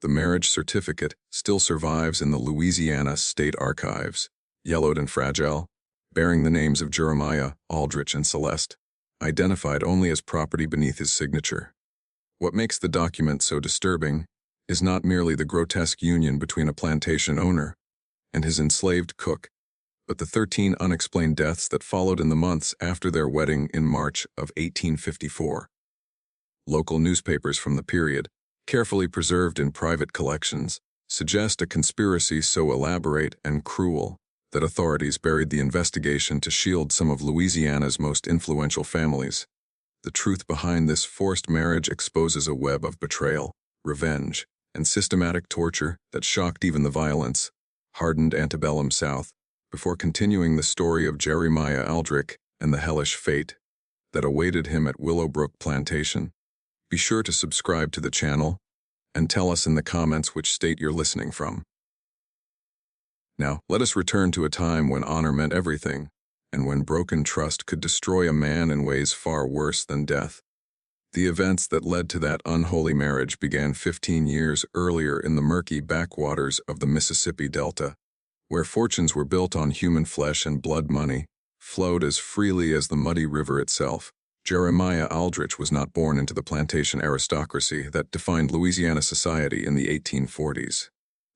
The marriage certificate still survives in the Louisiana State Archives, yellowed and fragile, bearing the names of Jeremiah, Aldrich, and Celeste, identified only as property beneath his signature. What makes the document so disturbing is not merely the grotesque union between a plantation owner and his enslaved cook, but the 13 unexplained deaths that followed in the months after their wedding in March of 1854. Local newspapers from the period, carefully preserved in private collections, suggest a conspiracy so elaborate and cruel that authorities buried the investigation to shield some of Louisiana's most influential families. The truth behind this forced marriage exposes a web of betrayal, revenge, and systematic torture that shocked even the violence, hardened antebellum South, before continuing the story of Jeremiah Aldrich and the hellish fate that awaited him at Willowbrook Plantation. Be sure to subscribe to the channel and tell us in the comments which state you're listening from. Now, let us return to a time when honor meant everything, and when broken trust could destroy a man in ways far worse than death. The events that led to that unholy marriage began 15 years earlier in the murky backwaters of the Mississippi Delta, where fortunes were built on human flesh and blood money, flowed as freely as the muddy river itself. Jeremiah Aldrich was not born into the plantation aristocracy that defined Louisiana society in the 1840s.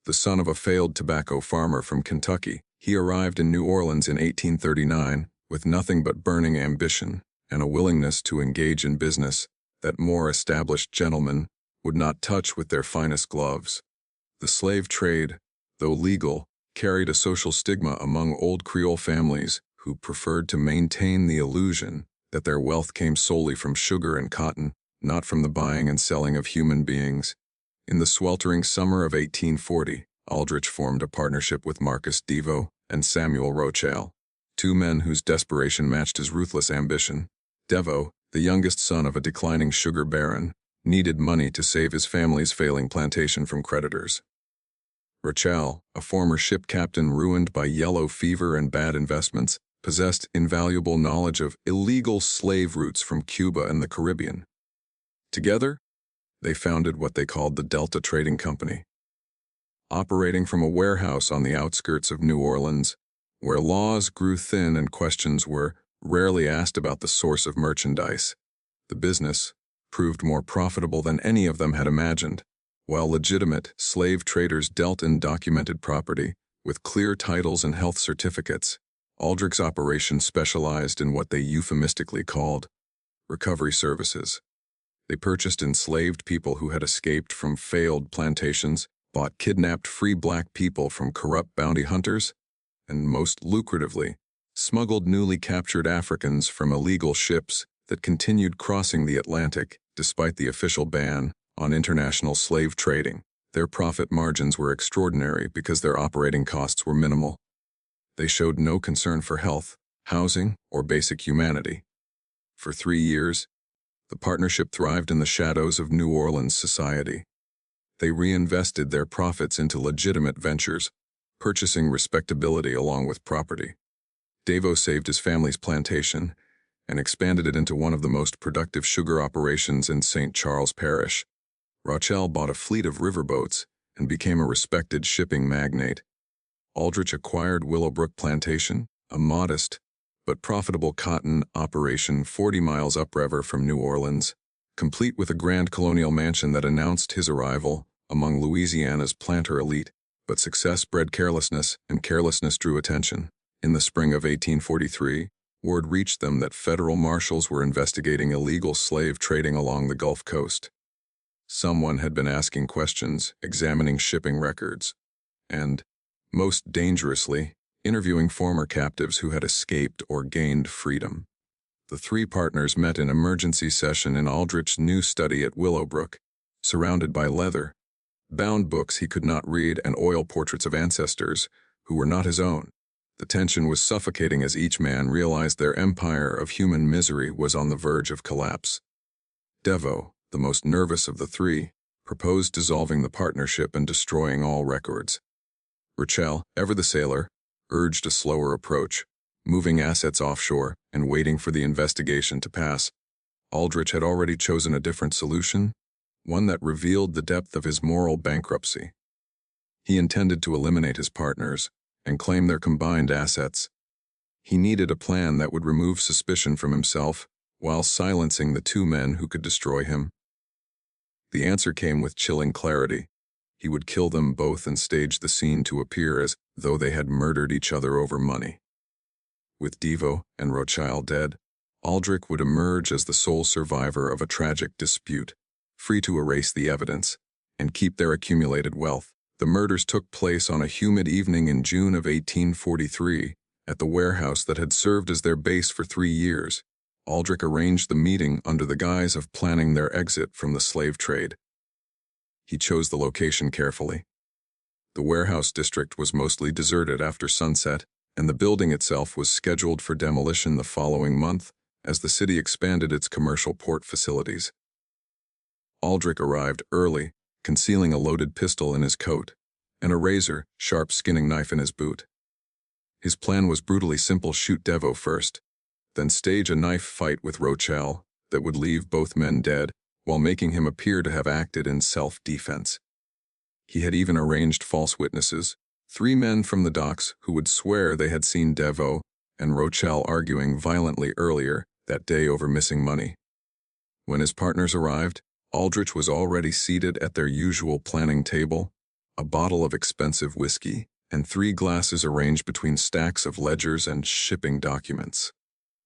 The son of a failed tobacco farmer from Kentucky, he arrived in New Orleans in 1839 with nothing but burning ambition and a willingness to engage in business that more established gentlemen would not touch with their finest gloves. The slave trade, though legal, carried a social stigma among old Creole families who preferred to maintain the illusion that their wealth came solely from sugar and cotton, not from the buying and selling of human beings. In the sweltering summer of 1840, Aldrich formed a partnership with Marcus Devo and Samuel Rochelle, two men whose desperation matched his ruthless ambition. Devo, the youngest son of a declining sugar baron, needed money to save his family's failing plantation from creditors. Rochelle, a former ship captain ruined by yellow fever and bad investments, possessed invaluable knowledge of illegal slave routes from Cuba and the Caribbean. Together, they founded what they called the Delta Trading Company. Operating from a warehouse on the outskirts of New Orleans, where laws grew thin and questions were rarely asked about the source of merchandise, the business proved more profitable than any of them had imagined. While legitimate slave traders dealt in documented property with clear titles and health certificates, Aldrich's operation specialized in what they euphemistically called recovery services. They purchased enslaved people who had escaped from failed plantations, bought kidnapped free black people from corrupt bounty hunters, and most lucratively, smuggled newly captured Africans from illegal ships that continued crossing the Atlantic despite the official ban on international slave trading. Their profit margins were extraordinary because their operating costs were minimal. They showed no concern for health, housing, or basic humanity. For 3 years, the partnership thrived in the shadows of New Orleans society. They reinvested their profits into legitimate ventures, purchasing respectability along with property. Devo saved his family's plantation and expanded it into one of the most productive sugar operations in St. Charles Parish. Rochelle bought a fleet of riverboats and became a respected shipping magnate. Aldrich acquired Willowbrook Plantation, a modest but profitable cotton operation 40 miles upriver from New Orleans, complete with a grand colonial mansion that announced his arrival among Louisiana's planter elite. But success bred carelessness, and carelessness drew attention. In the spring of 1843, word reached them that federal marshals were investigating illegal slave trading along the Gulf Coast. Someone had been asking questions, examining shipping records, and, most dangerously, interviewing former captives who had escaped or gained freedom. The three partners met in emergency session in Aldrich's new study at Willowbrook, surrounded by leather, bound books he could not read, and oil portraits of ancestors who were not his own. The tension was suffocating as each man realized their empire of human misery was on the verge of collapse. Devo, the most nervous of the three, proposed dissolving the partnership and destroying all records. Rochelle, ever the sailor, urged a slower approach, moving assets offshore and waiting for the investigation to pass. Aldrich had already chosen a different solution, one that revealed the depth of his moral bankruptcy. He intended to eliminate his partners and claim their combined assets. He needed a plan that would remove suspicion from himself while silencing the two men who could destroy him. The answer came with chilling clarity. He would kill them both and stage the scene to appear as though they had murdered each other over money. With Devo and Rochelle dead, Aldrich would emerge as the sole survivor of a tragic dispute, free to erase the evidence and keep their accumulated wealth. The murders took place on a humid evening in June of 1843 at the warehouse that had served as their base for 3 years. Aldrich arranged the meeting under the guise of planning their exit from the slave trade. He chose the location carefully. The warehouse district was mostly deserted after sunset, and the building itself was scheduled for demolition the following month as the city expanded its commercial port facilities. Aldrich arrived early, concealing a loaded pistol in his coat and a razor-sharp skinning knife in his boot. His plan was brutally simple: shoot Devo first, then stage a knife fight with Rochelle that would leave both men dead while making him appear to have acted in self-defense. He had even arranged false witnesses, 3 men from the docks who would swear they had seen Devo and Rochelle arguing violently earlier that day over missing money. When his partners arrived, Aldrich was already seated at their usual planning table, a bottle of expensive whiskey and 3 glasses arranged between stacks of ledgers and shipping documents.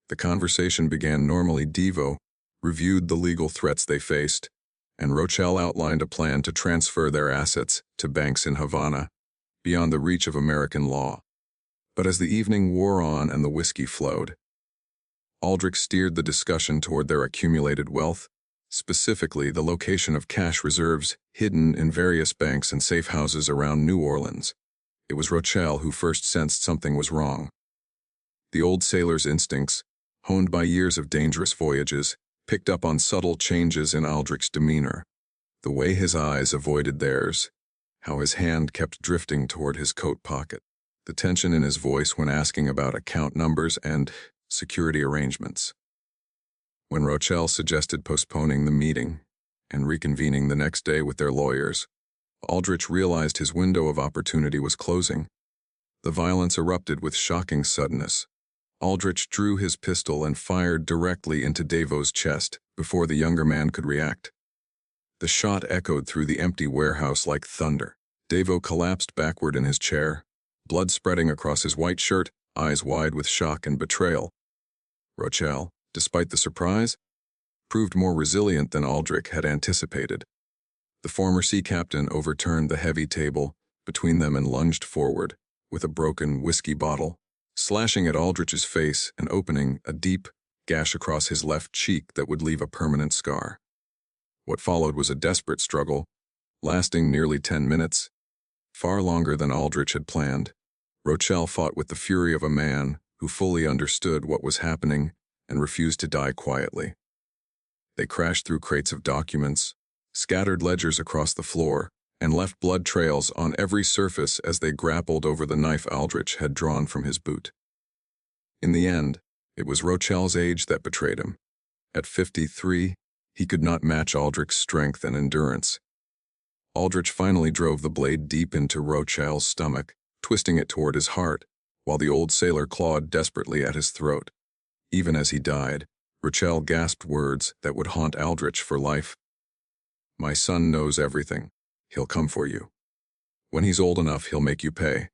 The conversation began normally. Devo reviewed the legal threats they faced, and Rochelle outlined a plan to transfer their assets to banks in Havana, beyond the reach of American law. But as the evening wore on and the whiskey flowed, Aldrich steered the discussion toward their accumulated wealth, specifically the location of cash reserves hidden in various banks and safe houses around New Orleans. It was Rochelle who first sensed something was wrong. The old sailor's instincts, honed by years of dangerous voyages, picked up on subtle changes in Aldrich's demeanor. The way his eyes avoided theirs, how his hand kept drifting toward his coat pocket, the tension in his voice when asking about account numbers and security arrangements. When Rochelle suggested postponing the meeting and reconvening the next day with their lawyers, Aldrich realized his window of opportunity was closing. The violence erupted with shocking suddenness. Aldrich drew his pistol and fired directly into Devo's chest before the younger man could react. The shot echoed through the empty warehouse like thunder. Devo collapsed backward in his chair, blood spreading across his white shirt, eyes wide with shock and betrayal. Rochelle, despite the surprise, proved more resilient than Aldrich had anticipated. The former sea captain overturned the heavy table between them and lunged forward with a broken whiskey bottle, slashing at Aldrich's face and opening a deep gash across his left cheek that would leave a permanent scar. What followed was a desperate struggle, lasting nearly 10 minutes, far longer than Aldrich had planned. Rochelle fought with the fury of a man who fully understood what was happening and refused to die quietly. They crashed through crates of documents, scattered ledgers across the floor, and left blood trails on every surface as they grappled over the knife Aldrich had drawn from his boot. In the end, it was Rochelle's age that betrayed him. At 53, he could not match Aldrich's strength and endurance. Aldrich finally drove the blade deep into Rochelle's stomach, twisting it toward his heart, while the old sailor clawed desperately at his throat. Even as he died, Rochelle gasped words that would haunt Aldrich for life. "My son knows everything. He'll come for you. When he's old enough, he'll make you pay."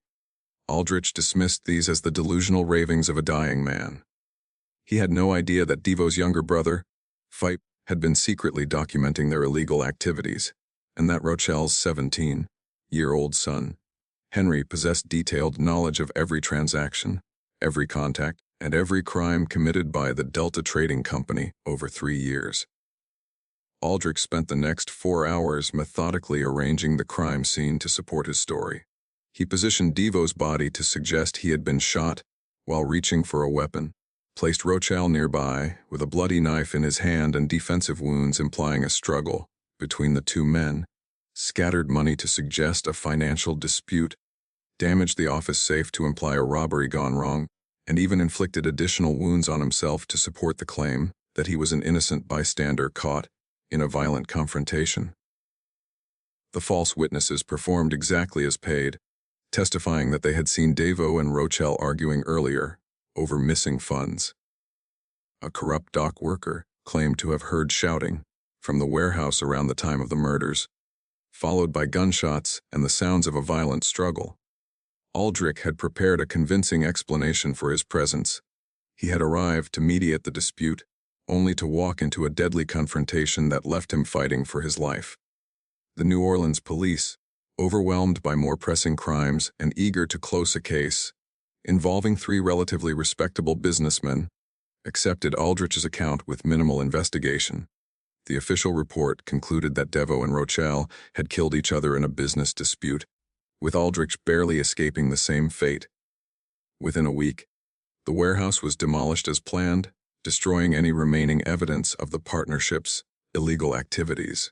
Aldrich dismissed these as the delusional ravings of a dying man. He had no idea that Devo's younger brother, Phipe, had been secretly documenting their illegal activities, and that Rochelle's 17-year-old son, Henry, possessed detailed knowledge of every transaction, every contact, and every crime committed by the Delta Trading Company over 3 years. Aldrich spent the next 4 hours methodically arranging the crime scene to support his story. He positioned Devo's body to suggest he had been shot while reaching for a weapon, placed Rochelle nearby with a bloody knife in his hand and defensive wounds implying a struggle between the two men, scattered money to suggest a financial dispute, damaged the office safe to imply a robbery gone wrong, and even inflicted additional wounds on himself to support the claim that he was an innocent bystander caught in a violent confrontation. The false witnesses performed exactly as paid, testifying that they had seen Devo and Rochelle arguing earlier over missing funds. A corrupt dock worker claimed to have heard shouting from the warehouse around the time of the murders, followed by gunshots and the sounds of a violent struggle. Aldrich had prepared a convincing explanation for his presence. He had arrived to mediate the dispute, only to walk into a deadly confrontation that left him fighting for his life. The New Orleans police, overwhelmed by more pressing crimes and eager to close a case involving 3 relatively respectable businessmen, accepted Aldrich's account with minimal investigation. The official report concluded that Devo and Rochelle had killed each other in a business dispute, with Aldrich barely escaping the same fate. Within a week, the warehouse was demolished as planned, destroying any remaining evidence of the partnership's illegal activities.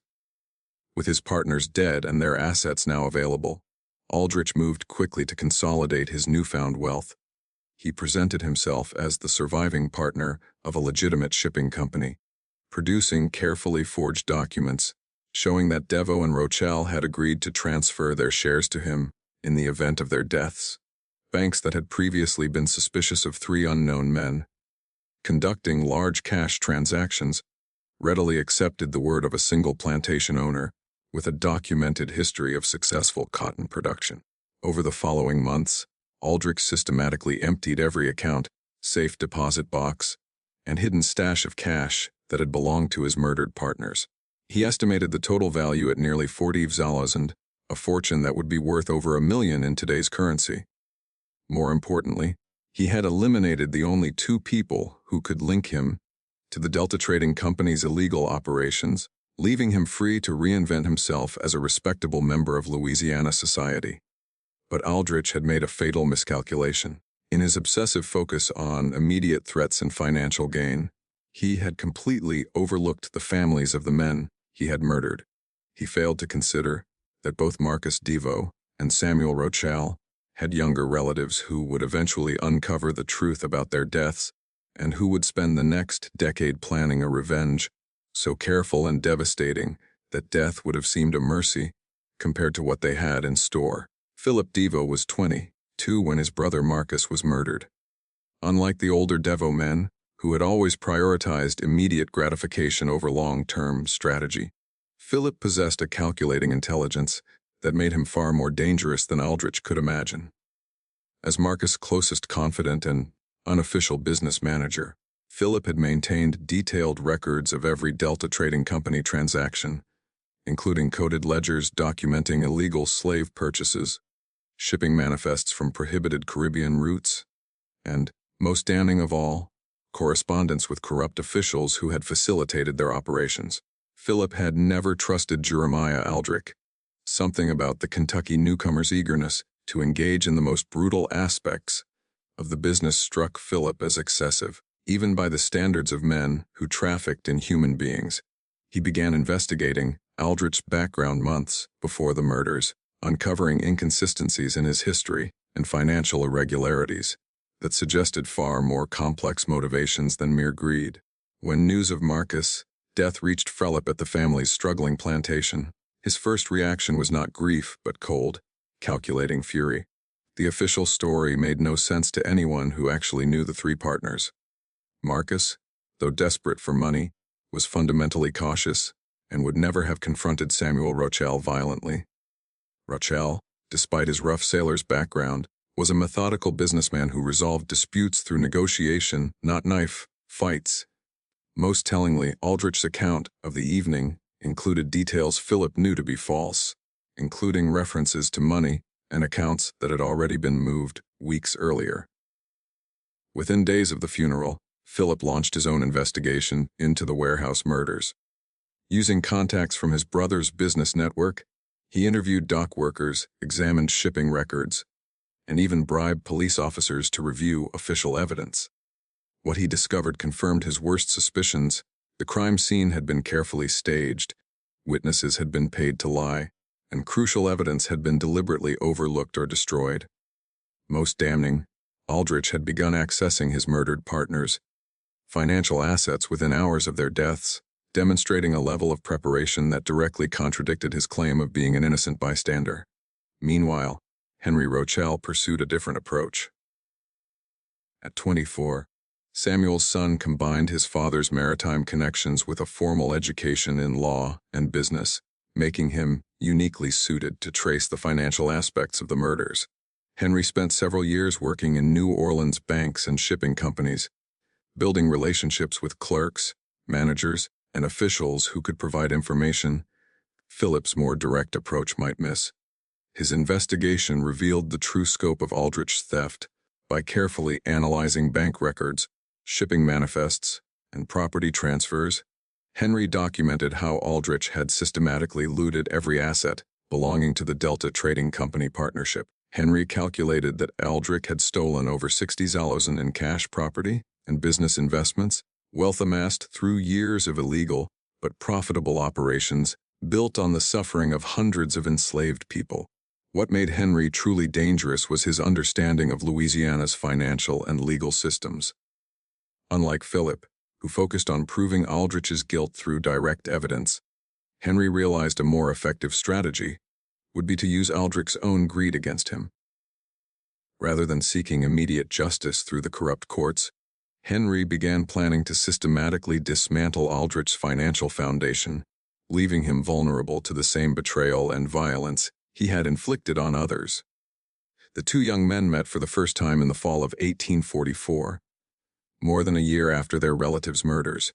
With his partners dead and their assets now available, Aldrich moved quickly to consolidate his newfound wealth. He presented himself as the surviving partner of a legitimate shipping company, producing carefully forged documents showing that Devo and Rochelle had agreed to transfer their shares to him in the event of their deaths. Banks that had previously been suspicious of 3 unknown men conducting large cash transactions readily accepted the word of a single plantation owner with a documented history of successful cotton production. Over the following months, Aldrich systematically emptied every account, safe deposit box, and hidden stash of cash that had belonged to his murdered partners. He estimated the total value at nearly 40,000, a fortune that would be worth over $1 million in today's currency. More importantly, he had eliminated the only 2 people who could link him to the Delta Trading Company's illegal operations, leaving him free to reinvent himself as a respectable member of Louisiana society. But Aldrich had made a fatal miscalculation. In his obsessive focus on immediate threats and financial gain, he had completely overlooked the families of the men he had murdered. He failed to consider that both Marcus Devo and Samuel Rochelle had younger relatives who would eventually uncover the truth about their deaths and who would spend the next decade planning a revenge so careful and devastating that death would have seemed a mercy compared to what they had in store. Philip Devo was 22 when his brother Marcus was murdered. Unlike the older Devo men, who had always prioritized immediate gratification over long-term strategy, Philip possessed a calculating intelligence that made him far more dangerous than Aldrich could imagine. As Marcus' closest confidant and unofficial business manager, Philip had maintained detailed records of every Delta Trading Company transaction, including coded ledgers documenting illegal slave purchases, shipping manifests from prohibited Caribbean routes, and, most damning of all, correspondence with corrupt officials who had facilitated their operations. Philip had never trusted Jeremiah Aldrich. Something about the Kentucky newcomer's eagerness to engage in the most brutal aspects of the business struck Philip as excessive, even by the standards of men who trafficked in human beings. He began investigating Aldrich's background months before the murders, uncovering inconsistencies in his history and financial irregularities that suggested far more complex motivations than mere greed. When news of Marcus' death reached Philip at the family's struggling plantation, his first reaction was not grief but cold, calculating fury. The official story made no sense to anyone who actually knew the 3 partners. Marcus, though desperate for money, was fundamentally cautious and would never have confronted Samuel Rochelle violently. Rochelle, despite his rough sailor's background, was a methodical businessman who resolved disputes through negotiation, not knife fights. Most tellingly, Aldrich's account of the evening included details Philip knew to be false, including references to money and accounts that had already been moved weeks earlier. Within days of the funeral, Philip launched his own investigation into the warehouse murders. Using contacts from his brother's business network, he interviewed dock workers, examined shipping records, and even bribed police officers to review official evidence. What he discovered confirmed his worst suspicions. The crime scene had been carefully staged, witnesses had been paid to lie, and crucial evidence had been deliberately overlooked or destroyed. Most damning, Aldrich had begun accessing his murdered partners' financial assets within hours of their deaths, demonstrating a level of preparation that directly contradicted his claim of being an innocent bystander. Meanwhile, Henry Rochelle pursued a different approach. At 24, Samuel's son combined his father's maritime connections with a formal education in law and business, making him uniquely suited to trace the financial aspects of the murders. Henry spent several years working in New Orleans banks and shipping companies, building relationships with clerks, managers, and officials who could provide information Philip's more direct approach might miss. His investigation revealed the true scope of Aldrich's theft by carefully analyzing bank records, shipping manifests, and property transfers. Henry documented how Aldrich had systematically looted every asset belonging to the Delta Trading Company partnership. Henry calculated that Aldrich had stolen over $60,000 in cash property and business investments, wealth amassed through years of illegal but profitable operations built on the suffering of hundreds of enslaved people. What made Henry truly dangerous was his understanding of Louisiana's financial and legal systems. Unlike Philip, who focused on proving Aldrich's guilt through direct evidence, Henry realized a more effective strategy would be to use Aldrich's own greed against him. Rather than seeking immediate justice through the corrupt courts, Henry began planning to systematically dismantle Aldrich's financial foundation, leaving him vulnerable to the same betrayal and violence he had inflicted on others. The two young men met for the first time in the fall of 1844, more than a year after their relatives' murders.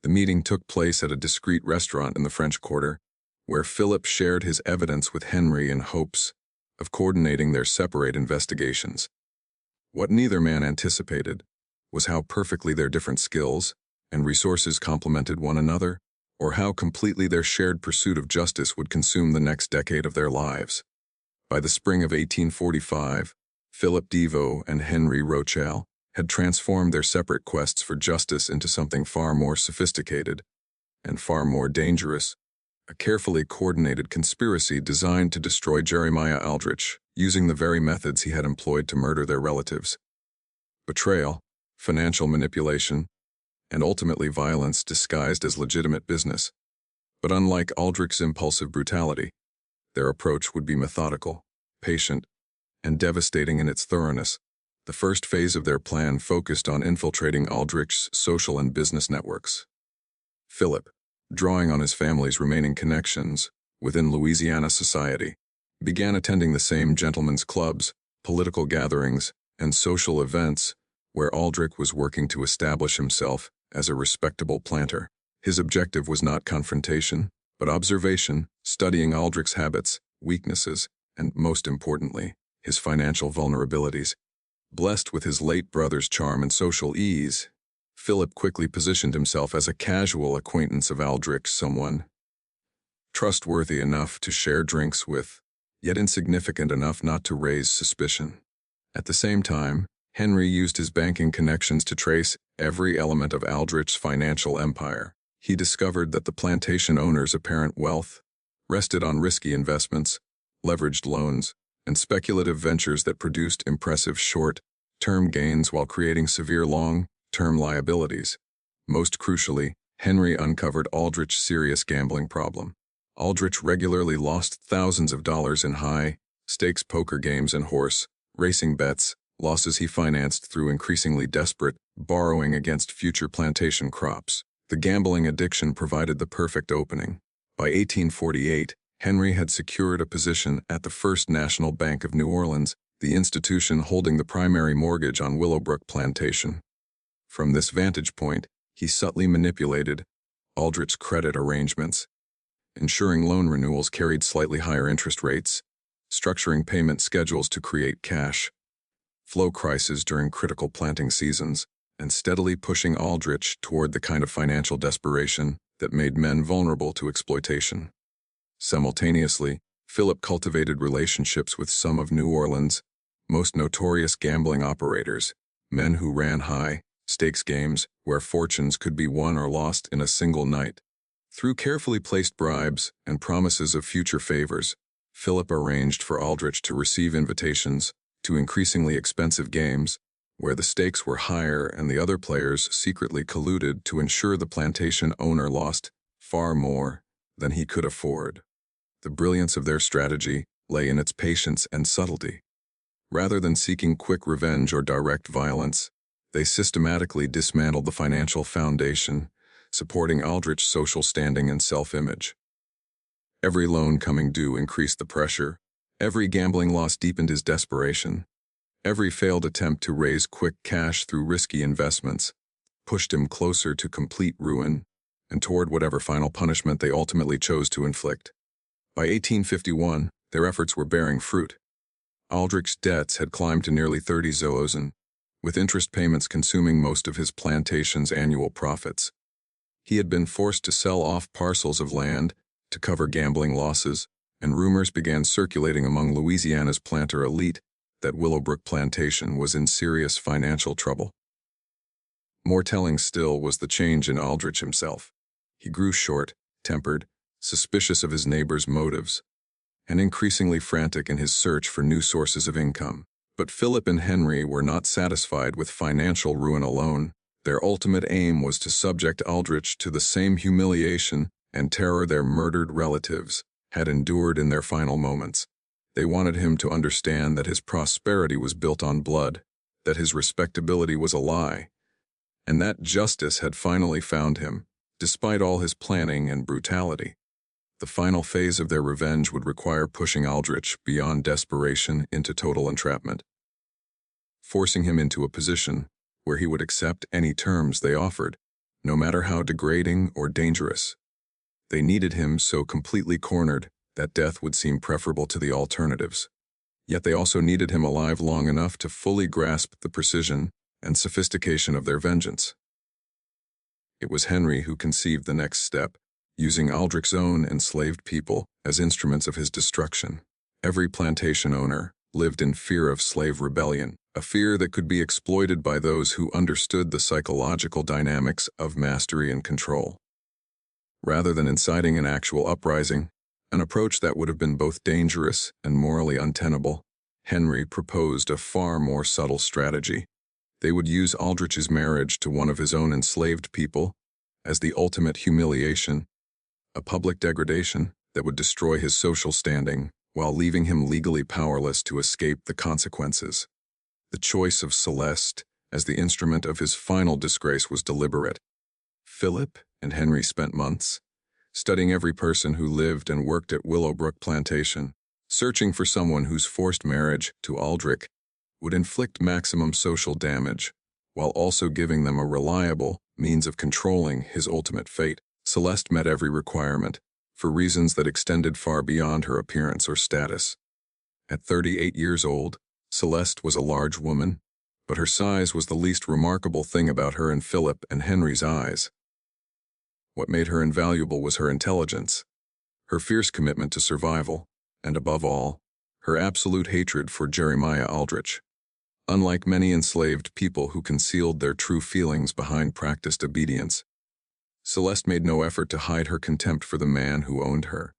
The meeting took place at a discreet restaurant in the French Quarter, where Philip shared his evidence with Henry in hopes of coordinating their separate investigations. What neither man anticipated was how perfectly their different skills and resources complemented one another, or how completely their shared pursuit of justice would consume the next decade of their lives. By the spring of 1845, Philip Deveau and Henry Rochelle had transformed their separate quests for justice into something far more sophisticated and far more dangerous, a carefully coordinated conspiracy designed to destroy Jeremiah Aldrich using the very methods he had employed to murder their relatives. Betrayal, financial manipulation, and ultimately violence disguised as legitimate business. But unlike Aldrich's impulsive brutality, their approach would be methodical, patient, and devastating in its thoroughness. The first phase of their plan focused on infiltrating Aldrich's social and business networks. Philip, drawing on his family's remaining connections within Louisiana society, began attending the same gentlemen's clubs, political gatherings, and social events where Aldrich was working to establish himself as a respectable planter. His objective was not confrontation, but observation, studying Aldrich's habits, weaknesses, and, most importantly, his financial vulnerabilities. Blessed with his late brother's charm and social ease, Philip quickly positioned himself as a casual acquaintance of Aldrich, someone trustworthy enough to share drinks with, yet insignificant enough not to raise suspicion. At the same time, Henry used his banking connections to trace every element of Aldrich's financial empire. He discovered that the plantation owner's apparent wealth rested on risky investments, leveraged loans, and speculative ventures that produced impressive short-term gains while creating severe long-term liabilities. Most crucially, Henry uncovered Aldrich's serious gambling problem. Aldrich regularly lost thousands of dollars in high-stakes poker games and horse racing bets, losses he financed through increasingly desperate borrowing against future plantation crops. The gambling addiction provided the perfect opening. By 1848, Henry had secured a position at the First National Bank of New Orleans, the institution holding the primary mortgage on Willowbrook Plantation. From this vantage point, he subtly manipulated Aldrich's credit arrangements, ensuring loan renewals carried slightly higher interest rates, structuring payment schedules to create cash flow crises during critical planting seasons, and steadily pushing Aldrich toward the kind of financial desperation that made men vulnerable to exploitation. Simultaneously, Philip cultivated relationships with some of New Orleans' most notorious gambling operators, men who ran high-stakes games where fortunes could be won or lost in a single night. Through carefully placed bribes and promises of future favors, Philip arranged for Aldrich to receive invitations to increasingly expensive games, where the stakes were higher and the other players secretly colluded to ensure the plantation owner lost far more than he could afford. The brilliance of their strategy lay in its patience and subtlety. Rather than seeking quick revenge or direct violence, they systematically dismantled the financial foundation, supporting Aldrich's social standing and self-image. Every loan coming due increased the pressure. Every gambling loss deepened his desperation. Every failed attempt to raise quick cash through risky investments pushed him closer to complete ruin and toward whatever final punishment they ultimately chose to inflict. By 1851, their efforts were bearing fruit. Aldrich's debts had climbed to nearly 30 zloty, with interest payments consuming most of his plantation's annual profits. He had been forced to sell off parcels of land to cover gambling losses, and rumors began circulating among Louisiana's planter elite that Willowbrook Plantation was in serious financial trouble. More telling still was the change in Aldrich himself. He grew short-tempered, suspicious of his neighbors' motives, and increasingly frantic in his search for new sources of income. But Philip and Henry were not satisfied with financial ruin alone. Their ultimate aim was to subject Aldrich to the same humiliation and terror their murdered relatives had endured in their final moments. They wanted him to understand that his prosperity was built on blood, that his respectability was a lie, and that justice had finally found him, despite all his planning and brutality. The final phase of their revenge would require pushing Aldrich beyond desperation into total entrapment, forcing him into a position where he would accept any terms they offered, no matter how degrading or dangerous. They needed him so completely cornered that death would seem preferable to the alternatives. Yet they also needed him alive long enough to fully grasp the precision and sophistication of their vengeance. It was Henry who conceived the next step, using Aldrich's own enslaved people as instruments of his destruction. Every plantation owner lived in fear of slave rebellion, a fear that could be exploited by those who understood the psychological dynamics of mastery and control. Rather than inciting an actual uprising, an approach that would have been both dangerous and morally untenable, Henry proposed a far more subtle strategy. They would use Aldrich's marriage to one of his own enslaved people as the ultimate humiliation, a public degradation that would destroy his social standing while leaving him legally powerless to escape the consequences. The choice of Celeste as the instrument of his final disgrace was deliberate. Philip and Henry spent months studying every person who lived and worked at Willowbrook Plantation, searching for someone whose forced marriage to Aldrich would inflict maximum social damage, while also giving them a reliable means of controlling his ultimate fate. Celeste met every requirement, for reasons that extended far beyond her appearance or status. At 38 years old, Celeste was a large woman, but her size was the least remarkable thing about her in Philip and Henry's eyes. What made her invaluable was her intelligence, her fierce commitment to survival, and above all, her absolute hatred for Jeremiah Aldrich. Unlike many enslaved people who concealed their true feelings behind practiced obedience, Celeste made no effort to hide her contempt for the man who owned her.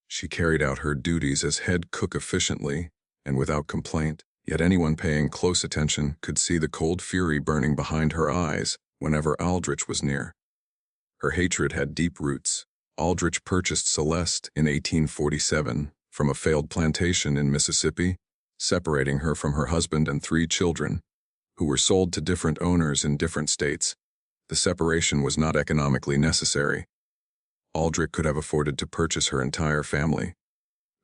She carried out her duties as head cook efficiently and without complaint, yet anyone paying close attention could see the cold fury burning behind her eyes whenever Aldrich was near. Her hatred had deep roots. Aldrich purchased Celeste in 1847 from a failed plantation in Mississippi, separating her from her husband and 3 children, who were sold to different owners in different states. The separation was not economically necessary. Aldrich could have afforded to purchase her entire family,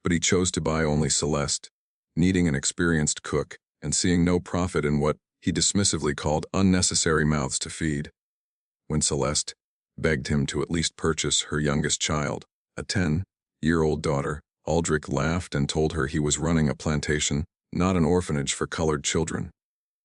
but he chose to buy only Celeste, needing an experienced cook and seeing no profit in what he dismissively called unnecessary mouths to feed. When Celeste begged him to at least purchase her youngest child, a 10-year-old daughter, Aldrich laughed and told her he was running a plantation, not an orphanage for colored children.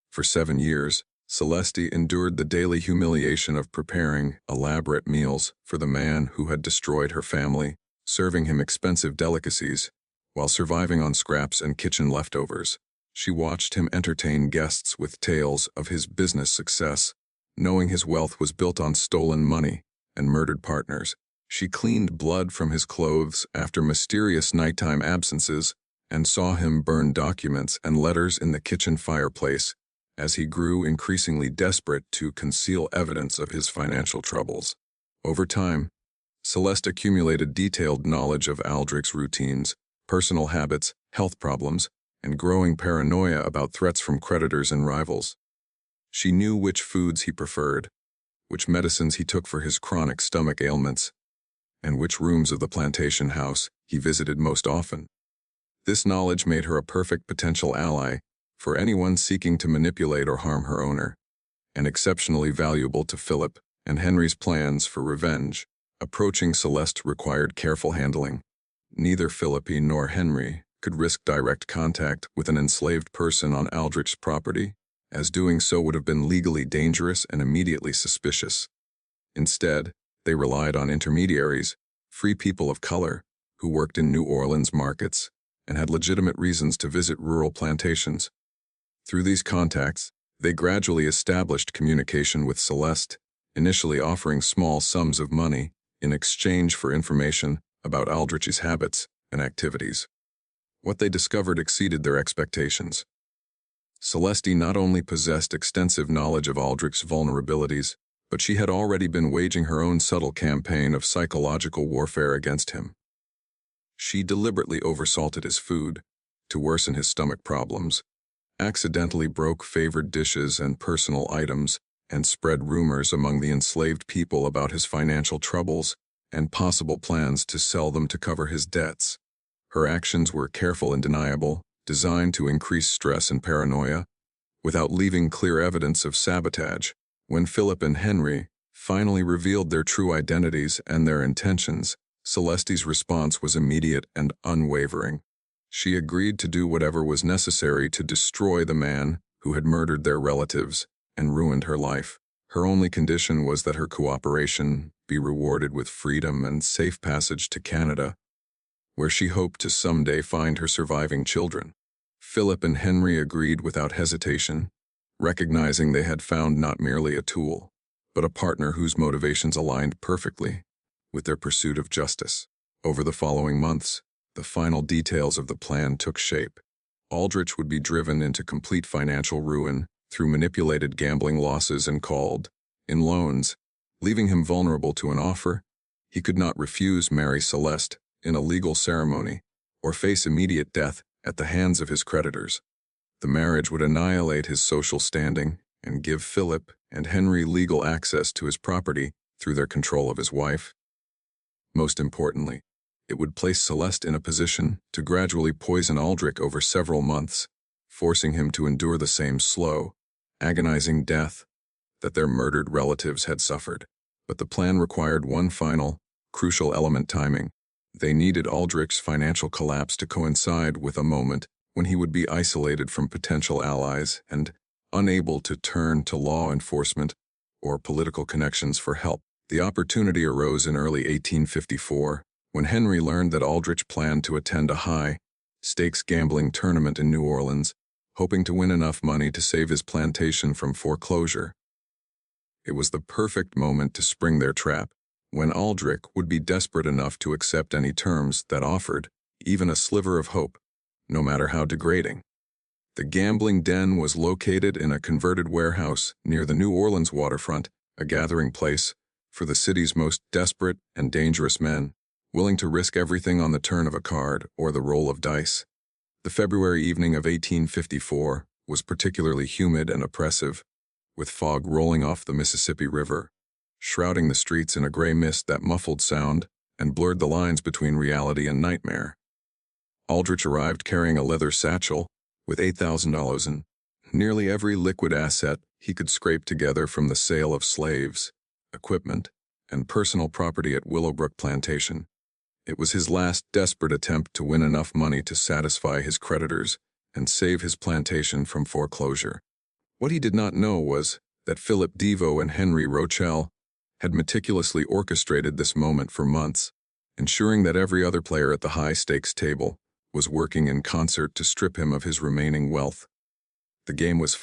For 7 years, Celeste endured the daily humiliation of preparing elaborate meals for the man who had destroyed her family, serving him expensive delicacies, while surviving on scraps and kitchen leftovers. She watched him entertain guests with tales of his business success, knowing his wealth was built on stolen money and murdered partners. She cleaned blood from his clothes after mysterious nighttime absences and saw him burn documents and letters in the kitchen fireplace as he grew increasingly desperate to conceal evidence of his financial troubles. Over time, Celeste accumulated detailed knowledge of Aldrich's routines, personal habits, health problems, and growing paranoia about threats from creditors and rivals. She knew which foods he preferred, which medicines he took for his chronic stomach ailments, and which rooms of the plantation house he visited most often. This knowledge made her a perfect potential ally for anyone seeking to manipulate or harm her owner, and exceptionally valuable to Philip and Henry's plans for revenge. Approaching Celeste required careful handling. Neither Philip nor Henry could risk direct contact with an enslaved person on Aldrich's property, as doing so would have been legally dangerous and immediately suspicious. Instead, they relied on intermediaries, free people of color, who worked in New Orleans markets and had legitimate reasons to visit rural plantations. Through these contacts, they gradually established communication with Celeste, initially offering small sums of money in exchange for information about Aldrich's habits and activities. What they discovered exceeded their expectations. Celeste not only possessed extensive knowledge of Aldrich's vulnerabilities, but she had already been waging her own subtle campaign of psychological warfare against him. She deliberately oversalted his food to worsen his stomach problems, accidentally broke favored dishes and personal items, and spread rumors among the enslaved people about his financial troubles and possible plans to sell them to cover his debts. Her actions were careful and deniable, designed to increase stress and paranoia, without leaving clear evidence of sabotage. When Philip and Henry finally revealed their true identities and their intentions, Celeste's response was immediate and unwavering. She agreed to do whatever was necessary to destroy the man who had murdered their relatives and ruined her life. Her only condition was that her cooperation be rewarded with freedom and safe passage to Canada, where she hoped to someday find her surviving children. Philip and Henry agreed without hesitation, recognizing they had found not merely a tool, but a partner whose motivations aligned perfectly with their pursuit of justice. Over the following months, the final details of the plan took shape. Aldrich would be driven into complete financial ruin through manipulated gambling losses and called-in loans, leaving him vulnerable to an offer he could not refuse: marry Celeste in a legal ceremony or face immediate death at the hands of his creditors. The marriage would annihilate his social standing and give Philip and Henry legal access to his property through their control of his wife. Most importantly, it would place Celeste in a position to gradually poison Aldrich over several months, forcing him to endure the same slow, agonizing death that their murdered relatives had suffered. But the plan required one final, crucial element: timing. They needed Aldrich's financial collapse to coincide with a moment when he would be isolated from potential allies and unable to turn to law enforcement or political connections for help. The opportunity arose in early 1854, when Henry learned that Aldrich planned to attend a high-stakes gambling tournament in New Orleans, hoping to win enough money to save his plantation from foreclosure. It was the perfect moment to spring their trap, when Aldrich would be desperate enough to accept any terms that offered even a sliver of hope, no matter how degrading. The gambling den was located in a converted warehouse near the New Orleans waterfront, a gathering place for the city's most desperate and dangerous men, willing to risk everything on the turn of a card or the roll of dice. The February evening of 1854 was particularly humid and oppressive, with fog rolling off the Mississippi River, shrouding the streets in a gray mist that muffled sound and blurred the lines between reality and nightmare. Aldrich arrived carrying a leather satchel with $8,000 in nearly every liquid asset he could scrape together from the sale of slaves, equipment, and personal property at Willowbrook Plantation. It was his last desperate attempt to win enough money to satisfy his creditors and save his plantation from foreclosure. What he did not know was that Philip Devo and Henry Rochelle had meticulously orchestrated this moment for months, ensuring that every other player at the high-stakes table was working in concert to strip him of his remaining wealth. The game was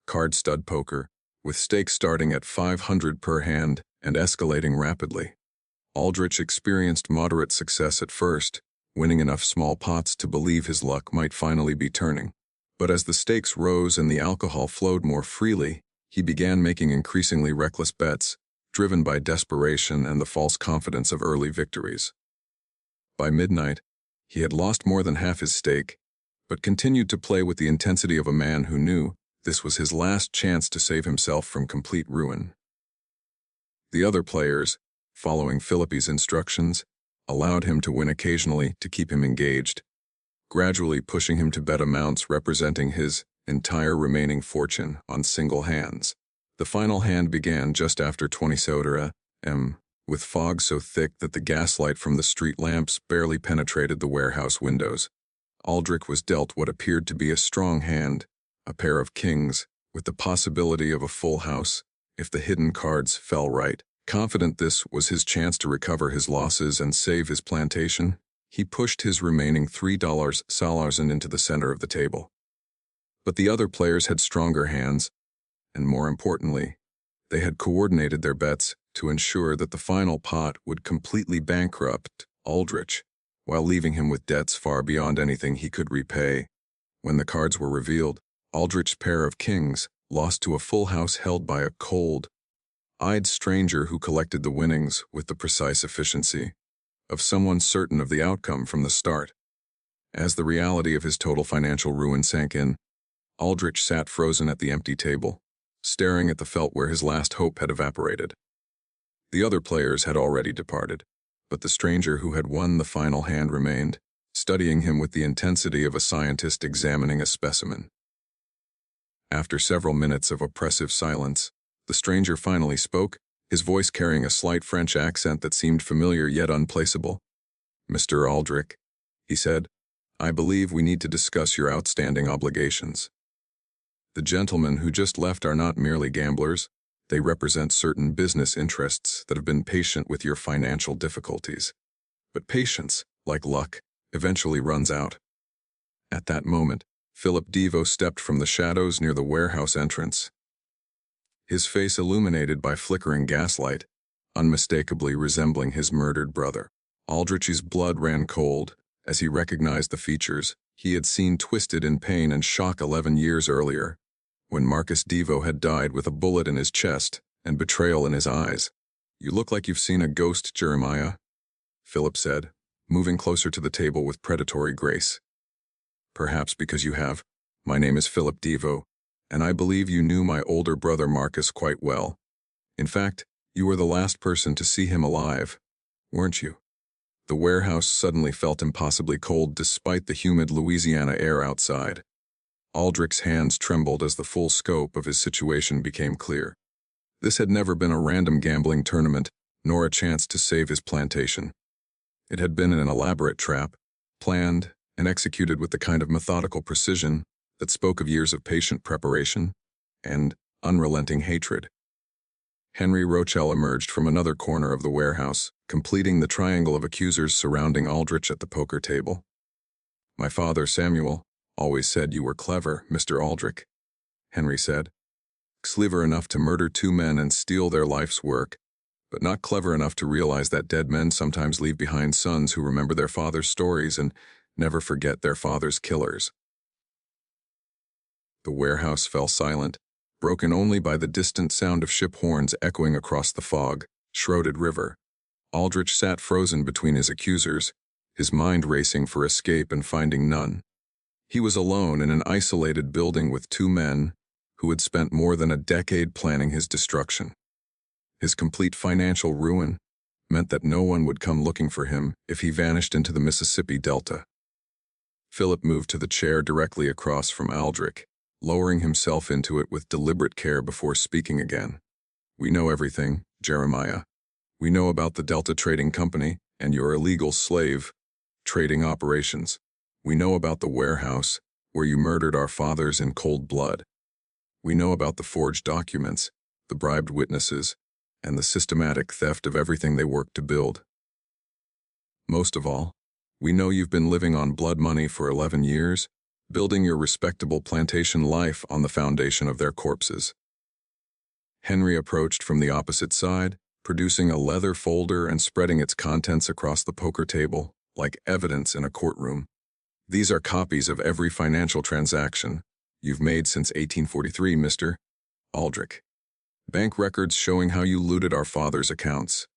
card stud poker, with stakes starting at $500 per hand and escalating rapidly. Aldrich experienced moderate success at first, winning enough small pots to believe his luck might finally be turning. But as the stakes rose and the alcohol flowed more freely, he began making increasingly reckless bets, driven by desperation and the false confidence of early victories. By midnight, he had lost more than half his stake, but continued to play with the intensity of a man who knew this was his last chance to save himself from complete ruin. The other players, following Philippe's instructions, allowed him to win occasionally to keep him engaged, gradually pushing him to bet amounts representing his entire remaining fortune on single hands. The final hand began just after 20 m, with fog so thick that the gaslight from the street lamps barely penetrated the warehouse windows. Aldrich was dealt what appeared to be a strong hand, a pair of kings, with the possibility of a full house if the hidden cards fell right. Confident this was his chance to recover his losses and save his plantation, he pushed his remaining $3 into the center of the table. But the other players had stronger hands, and more importantly, they had coordinated their bets to ensure that the final pot would completely bankrupt Aldrich, while leaving him with debts far beyond anything he could repay. When the cards were revealed, Aldrich's pair of kings lost to a full house held by a cold-eyed stranger who collected the winnings with the precise efficiency of someone certain of the outcome from the start. As the reality of his total financial ruin sank in, Aldrich sat frozen at the empty table, staring at the felt where his last hope had evaporated. The other players had already departed, but the stranger who had won the final hand remained, studying him with the intensity of a scientist examining a specimen. After several minutes of oppressive silence, the stranger finally spoke, his voice carrying a slight French accent that seemed familiar yet unplaceable. "Mr. Aldrich," he said, "I believe we need to discuss your outstanding obligations. The gentlemen who just left are not merely gamblers. They represent certain business interests that have been patient with your financial difficulties. But patience, like luck, eventually runs out." At that moment, Philip Devo stepped from the shadows near the warehouse entrance. His face illuminated by flickering gaslight, unmistakably resembling his murdered brother. Aldrich's blood ran cold as he recognized the features he had seen twisted in pain and shock 11 years earlier, when Marcus Devo had died with a bullet in his chest and betrayal in his eyes. "You look like you've seen a ghost, Jeremiah," Philip said, moving closer to the table with predatory grace. "Perhaps because you have. My name is Philip Devo, and I believe you knew my older brother Marcus quite well. In fact, you were the last person to see him alive, weren't you?" The warehouse suddenly felt impossibly cold despite the humid Louisiana air outside. Aldrich's hands trembled as the full scope of his situation became clear. This had never been a random gambling tournament, nor a chance to save his plantation. It had been an elaborate trap, planned and executed with the kind of methodical precision that spoke of years of patient preparation and unrelenting hatred. Henry Rochelle emerged from another corner of the warehouse, completing the triangle of accusers surrounding Aldrich at the poker table. "My father, Samuel, always said you were clever, Mr. Aldrich," Henry said. "Clever enough to murder 2 men and steal their life's work, but not clever enough to realize that dead men sometimes leave behind sons who remember their father's stories and never forget their father's killers." The warehouse fell silent, broken only by the distant sound of ship horns echoing across the fog-shrouded river. Aldrich sat frozen between his accusers, his mind racing for escape and finding none. He was alone in an isolated building with 2 men who had spent more than a decade planning his destruction. His complete financial ruin meant that no one would come looking for him if he vanished into the Mississippi Delta. Philip moved to the chair directly across from Aldrich, lowering himself into it with deliberate care before speaking again. "We know everything, Jeremiah. We know about the Delta Trading Company and your illegal slave trading operations. We know about the warehouse where you murdered our fathers in cold blood. We know about the forged documents, the bribed witnesses, and the systematic theft of everything they worked to build. Most of all, we know you've been living on blood money for 11 years, building your respectable plantation life on the foundation of their corpses." Henry approached from the opposite side, producing a leather folder and spreading its contents across the poker table, like evidence in a courtroom. "These are copies of every financial transaction you've made since 1843, Mr. Aldrich. Bank records showing how you looted our father's accounts.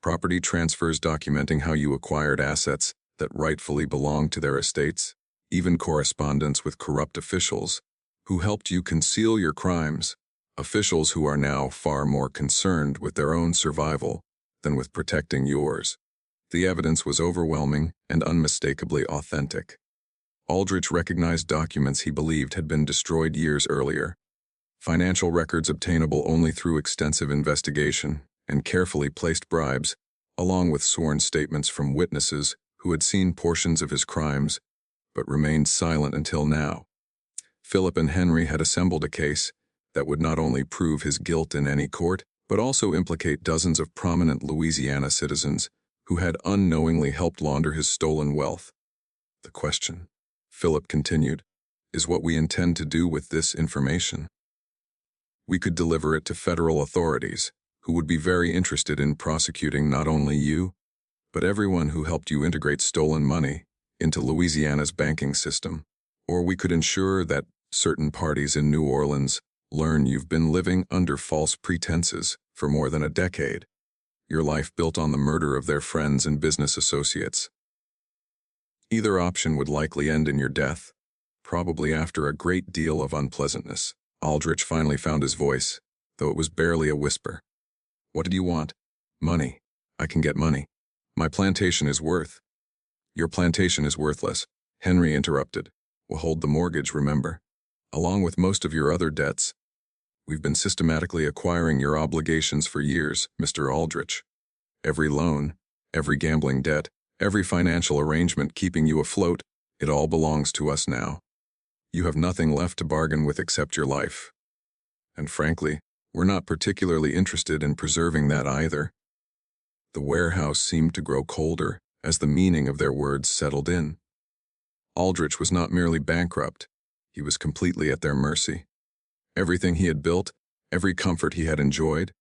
Property transfers documenting how you acquired assets that rightfully belonged to their estates. Even correspondence with corrupt officials who helped you conceal your crimes. Officials who are now far more concerned with their own survival than with protecting yours. The evidence was overwhelming and unmistakably authentic. Aldrich recognized documents he believed had been destroyed years earlier. Financial records obtainable only through extensive investigation and carefully placed bribes, along with sworn statements from witnesses who had seen portions of his crimes but remained silent until now. Philip and Henry had assembled a case that would not only prove his guilt in any court, but also implicate dozens of prominent Louisiana citizens who had unknowingly helped launder his stolen wealth. The question, Philip continued, is what we intend to do with this information. We could deliver it to federal authorities, who would be very interested in prosecuting not only you, but everyone who helped you integrate stolen money into Louisiana's banking system. Or we could ensure that certain parties in New Orleans learn you've been living under false pretenses for more than a decade, your life built on the murder of their friends and business associates. Either option would likely end in your death, probably after a great deal of unpleasantness. Aldrich finally found his voice, though it was barely a whisper. What did you want? Money. I can get money. My plantation is worth. Your plantation is worthless, Henry interrupted. We'll hold the mortgage, remember, along with most of your other debts. We've been systematically acquiring your obligations for years, Mr. Aldrich. Every loan, every gambling debt, every financial arrangement keeping you afloat, it all belongs to us now. You have nothing left to bargain with except your life. And frankly, we're not particularly interested in preserving that either. The warehouse seemed to grow colder as the meaning of their words settled in. Aldrich was not merely bankrupt, he was completely at their mercy. Everything he had built, every comfort he had enjoyed,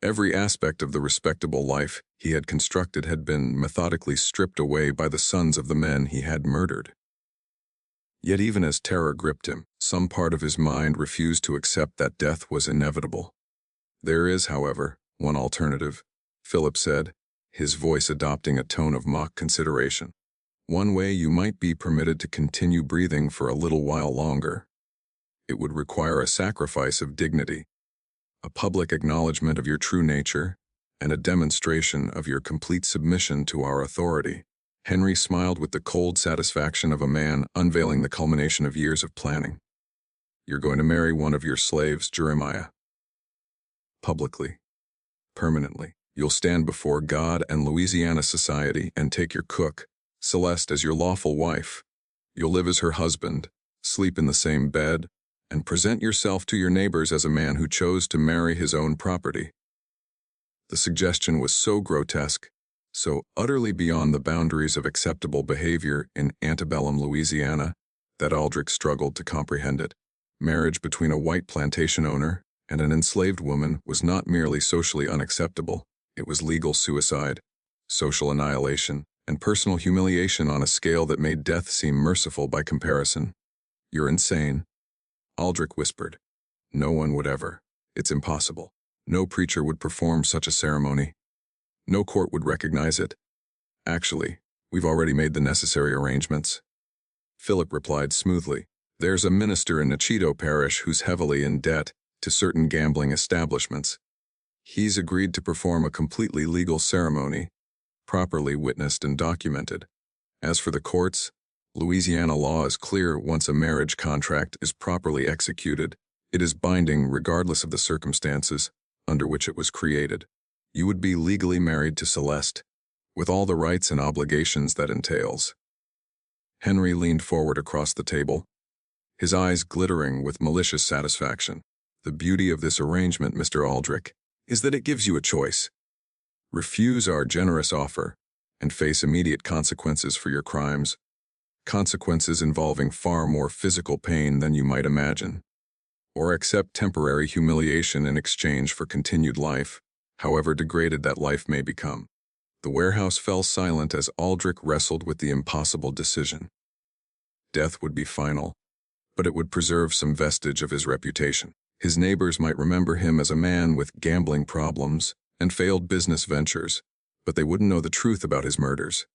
every aspect of the respectable life he had constructed had been methodically stripped away by the sons of the men he had murdered. Yet even as terror gripped him, some part of his mind refused to accept that death was inevitable. There is, however, one alternative, Philip said, his voice adopting a tone of mock consideration. One way you might be permitted to continue breathing for a little while longer. It would require a sacrifice of dignity, a public acknowledgement of your true nature, and a demonstration of your complete submission to our authority. Henry smiled with the cold satisfaction of a man unveiling the culmination of years of planning. You're going to marry one of your slaves, Jeremiah. Publicly. Permanently. You'll stand before God and Louisiana society and take your cook, Celeste, as your lawful wife. You'll live as her husband, sleep in the same bed, and present yourself to your neighbors as a man who chose to marry his own property. The suggestion was so grotesque, so utterly beyond the boundaries of acceptable behavior in antebellum Louisiana, that Aldrich struggled to comprehend it. Marriage between a white plantation owner and an enslaved woman was not merely socially unacceptable, it was legal suicide, social annihilation, and personal humiliation on a scale that made death seem merciful by comparison. You're insane, Aldrich whispered. No one would ever. It's impossible. No preacher would perform such a ceremony. No court would recognize it. Actually, we've already made the necessary arrangements. Philip replied smoothly. There's a minister in Nachito Parish who's heavily in debt to certain gambling establishments. He's agreed to perform a completely legal ceremony, properly witnessed and documented. As for the courts, Louisiana law is clear. Once a marriage contract is properly executed, it is binding regardless of the circumstances under which it was created. You would be legally married to Celeste, with all the rights and obligations that entails. Henry leaned forward across the table, his eyes glittering with malicious satisfaction. The beauty of this arrangement, Mr. Aldrich, is that it gives you a choice. Refuse our generous offer and face immediate consequences for your crimes, consequences involving far more physical pain than you might imagine, or accept temporary humiliation in exchange for continued life, however degraded that life may become. The warehouse fell silent as Aldrich wrestled with the impossible decision. Death would be final, but it would preserve some vestige of his reputation. His neighbors might remember him as a man with gambling problems and failed business ventures, but they wouldn't know the truth about his murders.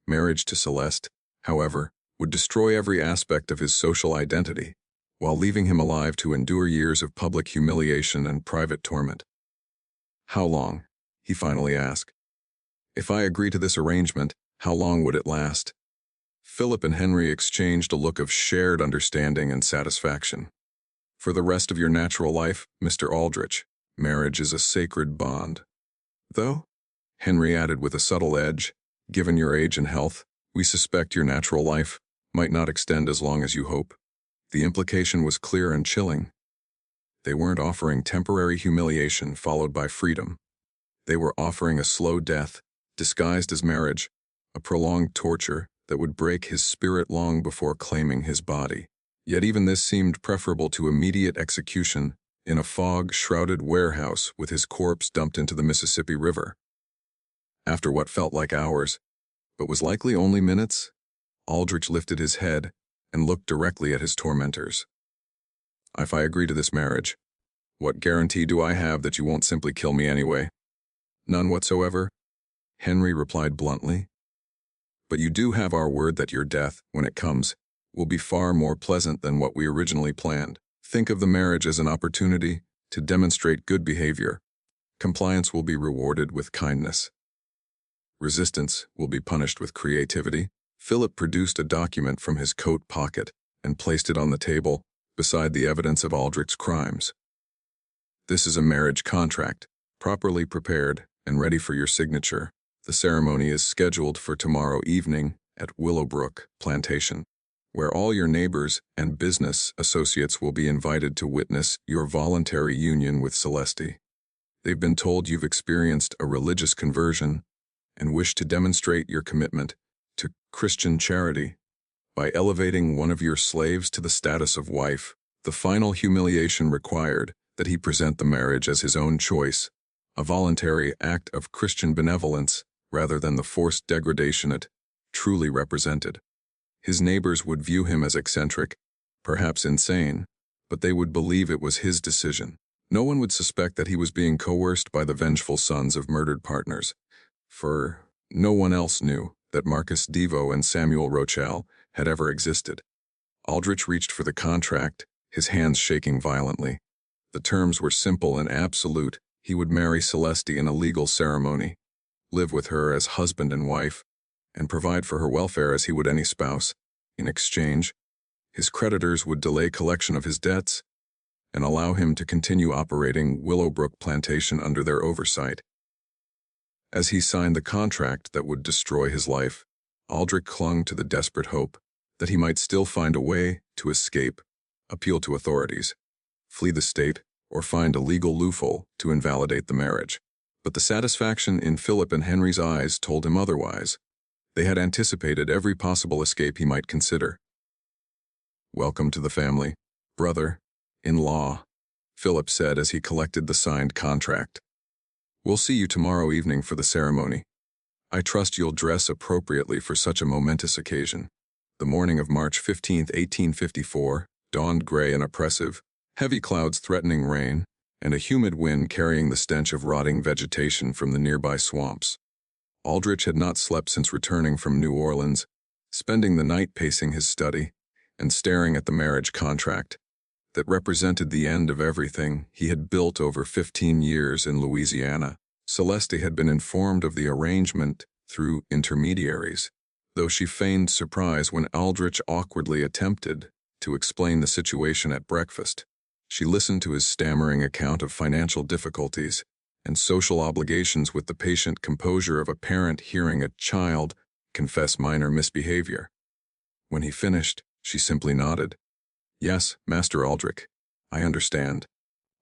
Marriage to Celeste, however, would destroy every aspect of his social identity, while leaving him alive to endure years of public humiliation and private torment. "How long?" he finally asked. "If I agree to this arrangement, how long would it last?" Philip and Henry exchanged a look of shared understanding and satisfaction. "For the rest of your natural life, Mr. Aldrich, marriage is a sacred bond. Though," Henry added with a subtle edge, "given your age and health, we suspect your natural life might not extend as long as you hope." The implication was clear and chilling. They weren't offering temporary humiliation followed by freedom. They were offering a slow death, disguised as marriage, a prolonged torture that would break his spirit long before claiming his body. Yet even this seemed preferable to immediate execution in a fog-shrouded warehouse with his corpse dumped into the Mississippi River. After what felt like hours, but was likely only minutes, Aldrich lifted his head and looked directly at his tormentors. "If I agree to this marriage, what guarantee do I have that you won't simply kill me anyway?" "None whatsoever," Henry replied bluntly. "But you do have our word that your death, when it comes, will be far more pleasant than what we originally planned. Think of the marriage as an opportunity to demonstrate good behavior. Compliance will be rewarded with kindness. Resistance will be punished with creativity." Philip produced a document from his coat pocket and placed it on the table beside the evidence of Aldrich's crimes. "This is a marriage contract, properly prepared and ready for your signature. The ceremony is scheduled for tomorrow evening at Willowbrook Plantation, where all your neighbors and business associates will be invited to witness your voluntary union with Celeste. They've been told you've experienced a religious conversion and wish to demonstrate your commitment to Christian charity by elevating one of your slaves to the status of wife. The final humiliation required that he present the marriage as his own choice, a voluntary act of Christian benevolence rather than the forced degradation it truly represented. His neighbors would view him as eccentric, perhaps insane, but they would believe it was his decision. No one would suspect that he was being coerced by the vengeful sons of murdered partners, for no one else knew that Marcus Devo and Samuel Rochelle had ever existed. Aldrich reached for the contract, his hands shaking violently. The terms were simple and absolute. He would marry Celeste in a legal ceremony, live with her as husband and wife, and provide for her welfare as he would any spouse. In exchange, his creditors would delay collection of his debts and allow him to continue operating Willowbrook Plantation under their oversight. As he signed the contract that would destroy his life, Aldrich clung to the desperate hope that he might still find a way to escape, appeal to authorities, flee the state, or find a legal loophole to invalidate the marriage. But the satisfaction in Philip and Henry's eyes told him otherwise. They had anticipated every possible escape he might consider. "Welcome to the family, brother-in-law," Philip said as he collected the signed contract. "We'll see you tomorrow evening for the ceremony. I trust you'll dress appropriately for such a momentous occasion." The morning of March 15, 1854, dawned gray and oppressive, heavy clouds threatening rain, and a humid wind carrying the stench of rotting vegetation from the nearby swamps. Aldrich had not slept since returning from New Orleans, spending the night pacing his study and staring at the marriage contract that represented the end of everything he had built over 15 years in Louisiana. Celeste had been informed of the arrangement through intermediaries, though she feigned surprise when Aldrich awkwardly attempted to explain the situation at breakfast. She listened to his stammering account of financial difficulties and social obligations with the patient composure of a parent hearing a child confess minor misbehavior. When he finished, she simply nodded. "Yes, Master Aldrich, I understand.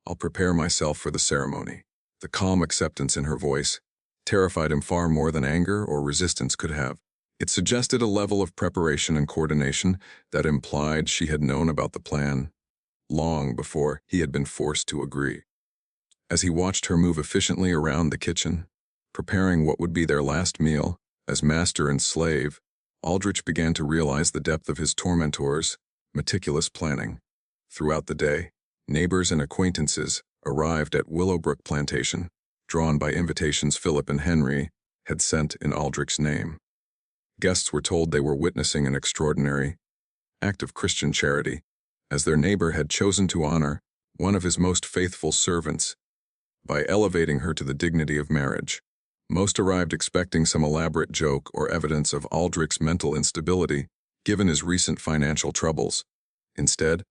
I'll prepare myself for the ceremony." The calm acceptance in her voice terrified him far more than anger or resistance could have. It suggested a level of preparation and coordination that implied she had known about the plan long before he had been forced to agree. As he watched her move efficiently around the kitchen, preparing what would be their last meal as master and slave, Aldrich began to realize the depth of his tormentors meticulous planning. Throughout the day, neighbors and acquaintances arrived at Willowbrook Plantation, drawn by invitations Philip and Henry had sent in Aldrich's name. Guests were told they were witnessing an extraordinary act of Christian charity, as their neighbor had chosen to honor one of his most faithful servants by elevating her to the dignity of marriage. Most arrived expecting some elaborate joke or evidence of Aldrich's mental instability, given his recent financial troubles. Instead,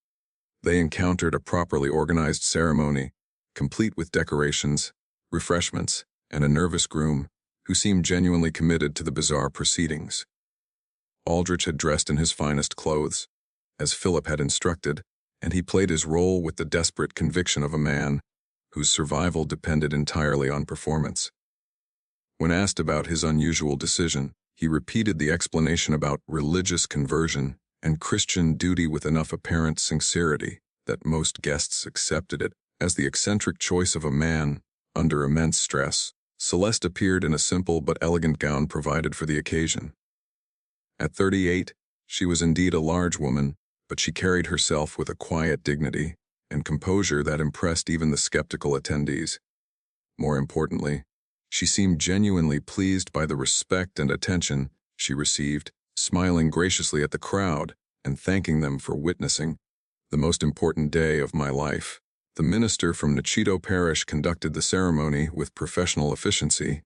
they encountered a properly organized ceremony, complete with decorations, refreshments, and a nervous groom who seemed genuinely committed to the bizarre proceedings. Aldrich had dressed in his finest clothes, as Philip had instructed, and he played his role with the desperate conviction of a man whose survival depended entirely on performance. When asked about his unusual decision, he repeated the explanation about religious conversion and Christian duty with enough apparent sincerity that most guests accepted it as the eccentric choice of a man under immense stress. Celeste appeared in a simple but elegant gown provided for the occasion. At 38, she was indeed a large woman, but she carried herself with a quiet dignity and composure that impressed even the skeptical attendees. More importantly, she seemed genuinely pleased by the respect and attention she received, smiling graciously at the crowd and thanking them for witnessing the most important day of my life. The minister from Nichito Parish conducted the ceremony with professional efficiency,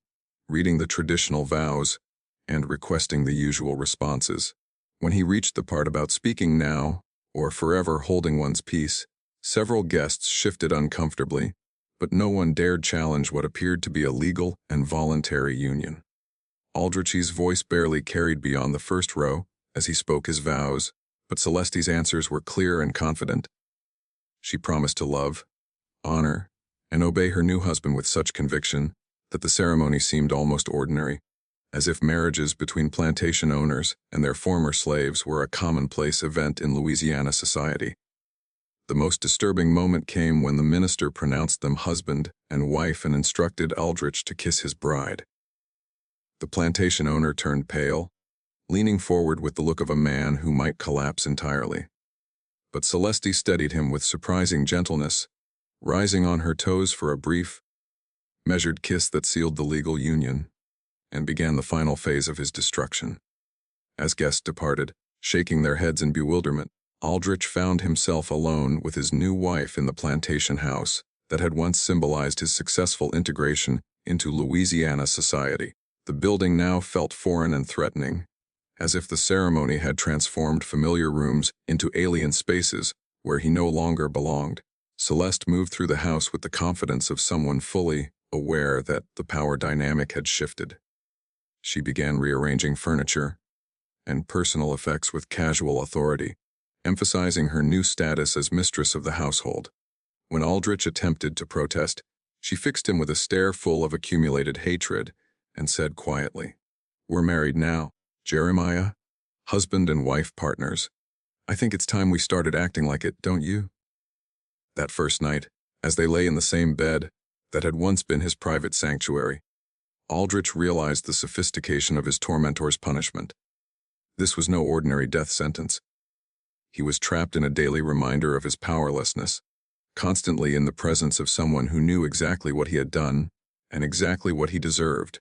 reading the traditional vows and requesting the usual responses. When he reached the part about speaking now or forever holding one's peace, several guests shifted uncomfortably, but no one dared challenge what appeared to be a legal and voluntary union. Aldrich's voice barely carried beyond the first row as he spoke his vows, but Celeste's answers were clear and confident. She promised to love, honor, and obey her new husband with such conviction that the ceremony seemed almost ordinary, as if marriages between plantation owners and their former slaves were a commonplace event in Louisiana society. The most disturbing moment came when the minister pronounced them husband and wife and instructed Aldrich to kiss his bride. The plantation owner turned pale, leaning forward with the look of a man who might collapse entirely. But Celeste steadied him with surprising gentleness, rising on her toes for a brief, measured kiss that sealed the legal union and began the final phase of his destruction. As guests departed, shaking their heads in bewilderment, Aldrich found himself alone with his new wife in the plantation house that had once symbolized his successful integration into Louisiana society. The building now felt foreign and threatening, as if the ceremony had transformed familiar rooms into alien spaces where he no longer belonged. Celeste moved through the house with the confidence of someone fully aware that the power dynamic had shifted. She began rearranging furniture and personal effects with casual authority, emphasizing her new status as mistress of the household. When Aldrich attempted to protest, she fixed him with a stare full of accumulated hatred and said quietly, "We're married now, Jeremiah, husband and wife partners. I think it's time we started acting like it, don't you?" That first night, as they lay in the same bed that had once been his private sanctuary, Aldrich realized the sophistication of his tormentor's punishment. This was no ordinary death sentence. He was trapped in a daily reminder of his powerlessness, constantly in the presence of someone who knew exactly what he had done and exactly what he deserved.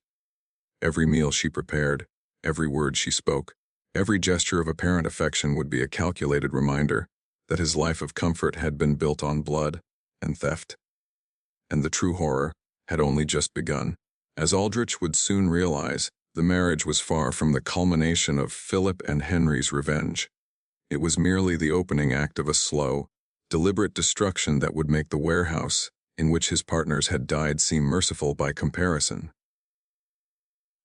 Every meal she prepared, every word she spoke, every gesture of apparent affection would be a calculated reminder that his life of comfort had been built on blood and theft. And the true horror had only just begun. As Aldrich would soon realize, the marriage was far from the culmination of Philip and Henry's revenge. It was merely the opening act of a slow, deliberate destruction that would make the warehouse in which his partners had died seem merciful by comparison.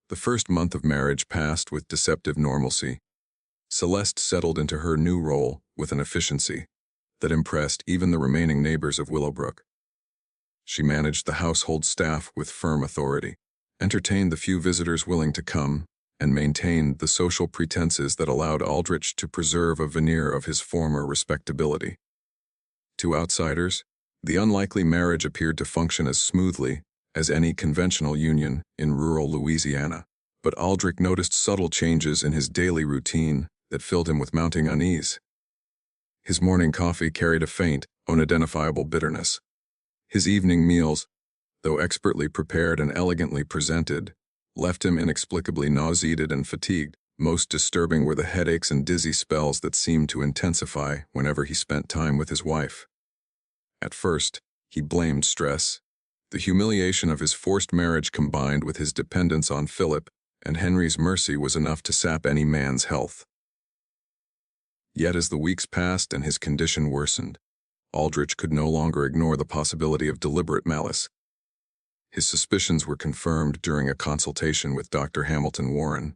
The first month of marriage passed with deceptive normalcy. Celeste settled into her new role with an efficiency that impressed even the remaining neighbors of Willowbrook. She managed the household staff with firm authority, entertained the few visitors willing to come, and maintained the social pretenses that allowed Aldrich to preserve a veneer of his former respectability. To outsiders, the unlikely marriage appeared to function as smoothly as any conventional union in rural Louisiana, but Aldrich noticed subtle changes in his daily routine that filled him with mounting unease. His morning coffee carried a faint, unidentifiable bitterness. His evening meals, though expertly prepared and elegantly presented, left him inexplicably nauseated and fatigued. Most disturbing were the headaches and dizzy spells that seemed to intensify whenever he spent time with his wife. At first, he blamed stress. The humiliation of his forced marriage combined with his dependence on Philip and Henry's mercy was enough to sap any man's health. Yet as the weeks passed and his condition worsened, Aldrich could no longer ignore the possibility of deliberate malice. His suspicions were confirmed during a consultation with Dr. Hamilton Warren,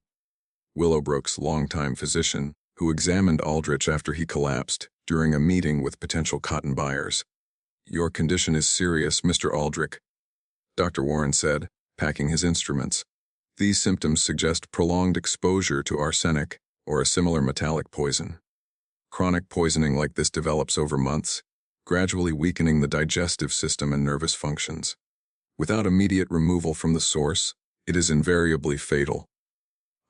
Willowbrook's longtime physician, who examined Aldrich after he collapsed during a meeting with potential cotton buyers. "Your condition is serious, Mr. Aldrich," Dr. Warren said, packing his instruments. "These symptoms suggest prolonged exposure to arsenic or a similar metallic poison. Chronic poisoning like this develops over months, gradually weakening the digestive system and nervous functions. Without immediate removal from the source, it is invariably fatal."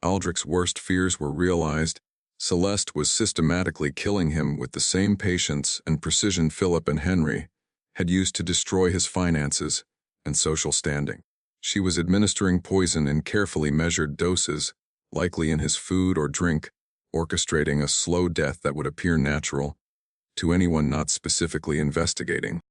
Aldrich's worst fears were realized. Celeste was systematically killing him with the same patience and precision Philip and Henry had used to destroy his finances and social standing. She was administering poison in carefully measured doses, likely in his food or drink, orchestrating a slow death that would appear natural to anyone not specifically investigating.